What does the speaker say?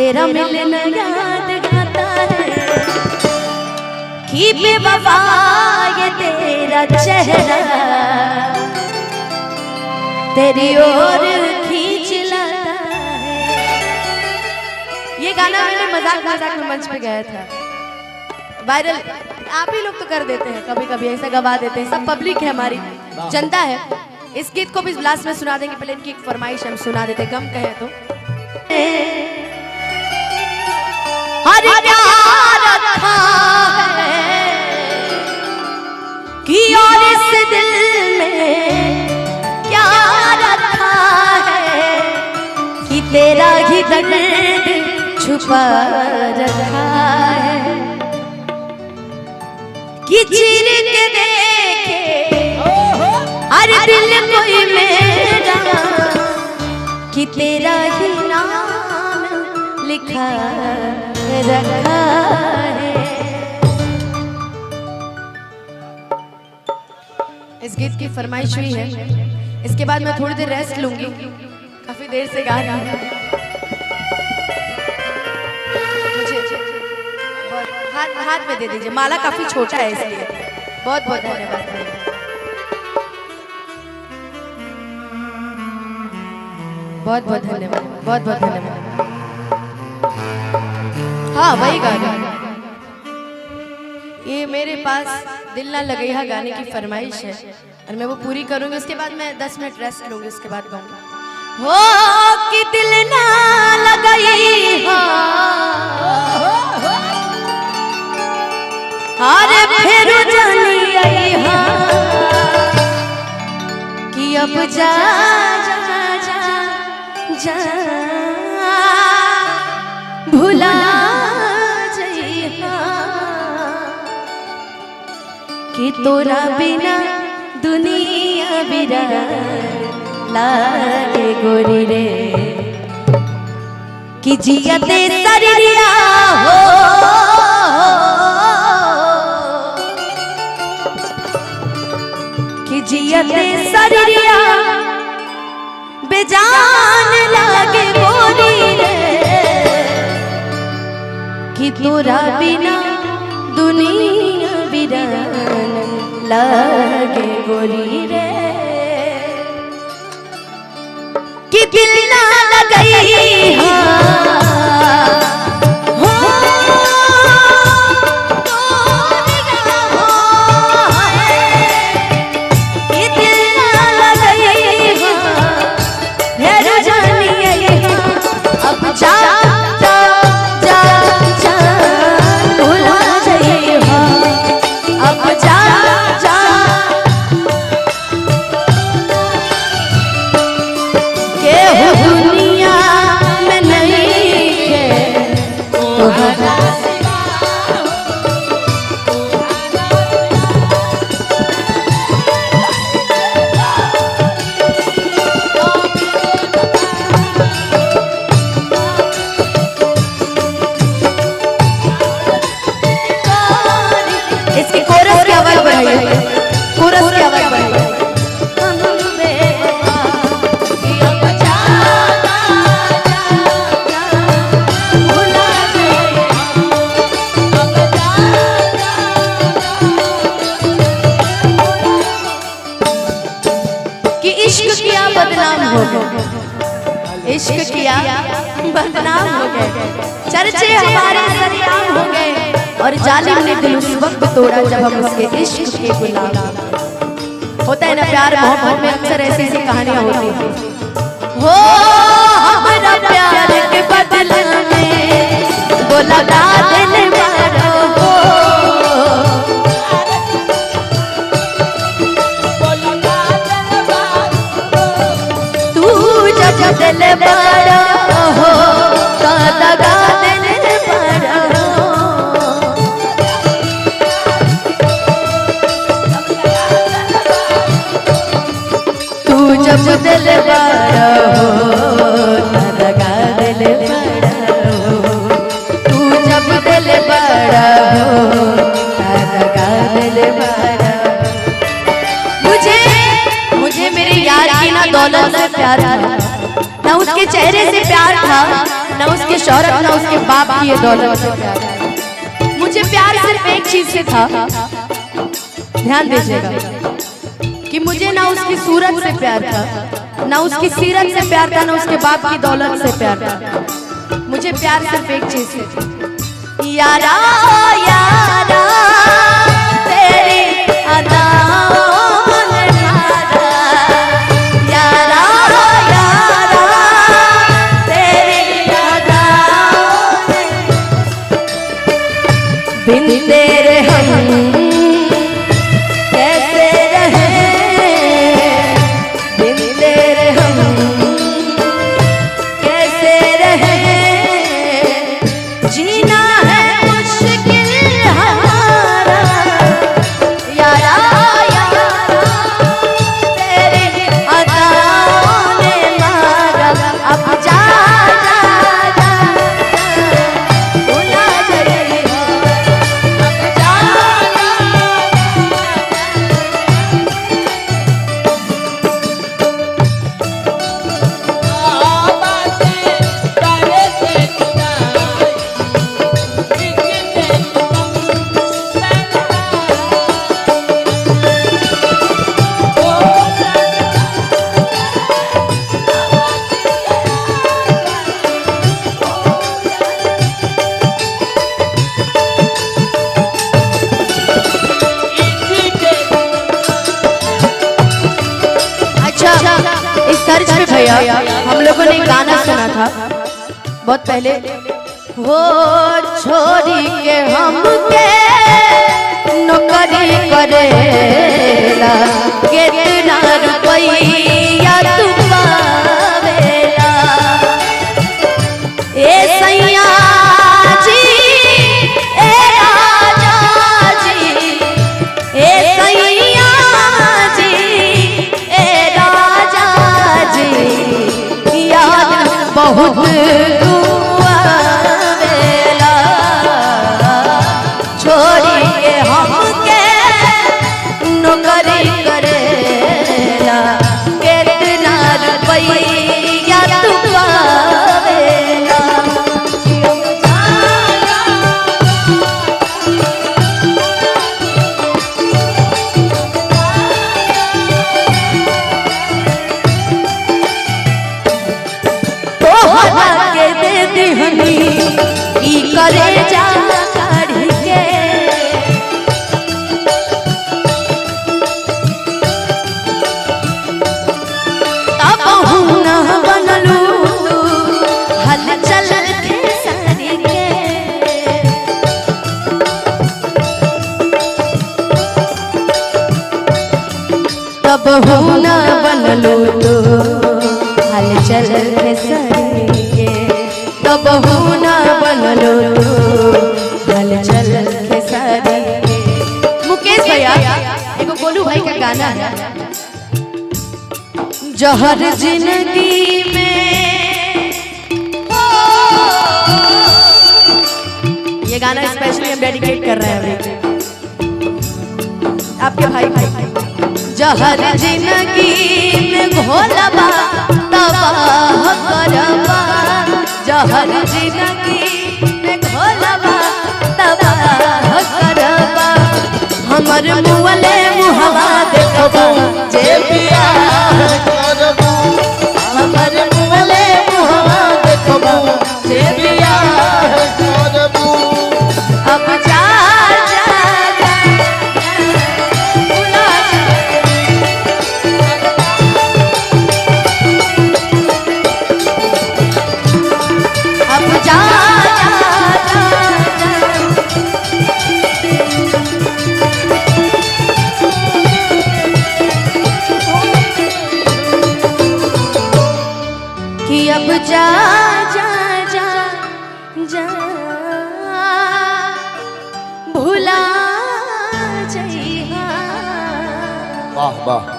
तेरा मिलना याद आता है कि बेवफा ये तेरा चेहरा तेरी ओर खींच लाता है। ये गाना मैंने मजाक मजाक में मंच पे गाया था, वायरल आप ही लोग तो कर देते हैं, कभी कभी ऐसा गवा देते हैं, सब पब्लिक है, हमारी जनता है। इस गीत को भी लास्ट में सुना देंगे, पहले इनकी एक फरमाइश हम सुना देते, कम कहे तो। हर प्यार रखा है कि और इस दिल में क्या रखा है कि तेरा ही दर्द छुपा रखा है कि चीर के देखे हर दिल कोई मेरा कि तेरा ही नाम लिखा रखा है। इस गीत की फरमाइश हुई है, इसके बाद मैं थोड़ी देर रेस्ट लूंगी, काफी देर से गा रही हूँ। हाथ में दे दीजिए, माला काफी छोटा है इसलिए। बहुत बहुत धन्यवाद। बहुत बहुत धन्यवाद, बहुत बहुत धन्यवाद। हाँ वही गाना, ये मेरे पास दिल ना लगे हा गाने की फरमाइश है और मैं वो पूरी करूंगी। उसके बाद मैं 10 मिनट रेस्ट लूंगी, उसके बाद गाऊंगी। हो कि दिल ना लगई हा अरे फिर जानी आई हाँ कि अब जा जा जा जा भुला जइहा कि तोरा बिना दुनिया बिरान लागे गोरी रे कि जियते सरिया हो जियते सरिया बेजान लागे गोरी रे कि तोरा बिना दुनिया बिरान लागे गोरी रे कि दिल ना लगई हाँ इश्क किया बदनाम हो गए, चर्चे हमारे सरेआम हो गए और जालिम ने दिल उस वक्त तोड़ा जब हम उसके इश्क के गुलाम। होता है ना प्यार मोहब्बत में अक्सर ऐसी ऐसी कहानियां होती हैं। हो हमारा प्यार के बदले में वो लगा दिल मारो दिल बड़ा हो का लगा दिल बड़ा हो तू जब दिल बड़ा हो का लगा दिल बड़ा हो तू जब दिल बड़ा हो का लगा दिल बड़ा। मुझे मेरे यार की ना दौलत से प्यार था, ना उसके चेहरे से प्यार था, ना उसकी शोहरत ना उसके बाप की ये दौलत से प्यार है। मुझे प्यार सिर्फ एक चीज से था, ध्यान दीजिएगा, कि मुझे ना उसकी सूरत से प्यार था, ना उसकी सीरत से प्यार था, ना उसके बाप की दौलत से प्यार था। मुझे प्यार सिर्फ एक चीज से थी, यारा यारा तेरी अदाओं ने मारा, यारा यारा तेरी अदाओं ने, बिन तेरे हम कैसे रहे, बिन तेरे हम कैसे रहे, जीना है मुश्किल हमारा, यारा यारा तेरी अदाओं ने मारा। अब जा जा जा भुला जाइए, अब जा इस सर्च में भैया हम लोगों ने गाना सुना था बहुत पहले, वो छोड़ी के हम के नौकरी करेला, कितना रुपया तू पावेला, ए सैया जी ए राजा जी, ए सैया जी ए राजा जी, याद बहुत आवेला, छोड़ी के हमके नौकरी करेला, कितना रुपया तू पावेला। के दे दिहनी ई करे जा काढ़ी के, तब न बनलू तू हल चल खेसारी के, तब न बनलू तू हल चल खेसारी के, तब न बनलो हल चल खेसारी के। मुकेश भैया एगो गोलू भाई का गाना है, जहर जिंदगी में, ये गाना स्पेशली हम डेडिकेट कर रहे हैं अभी आपके भाई भाई। जहर जिंदगी में घोलबा तबाह करबा, जहर जिंदगी में घोलबा तबाह करबा, हमर मुँहले मुहवा देखबा जे बियाह करबा, हमर मुँहले मुहवा देखबा जे बियाह करबा। अब जा जा जा भुला अब जा जा जा कि अब जा जा जा जा भुला जइहा। वाह वाह।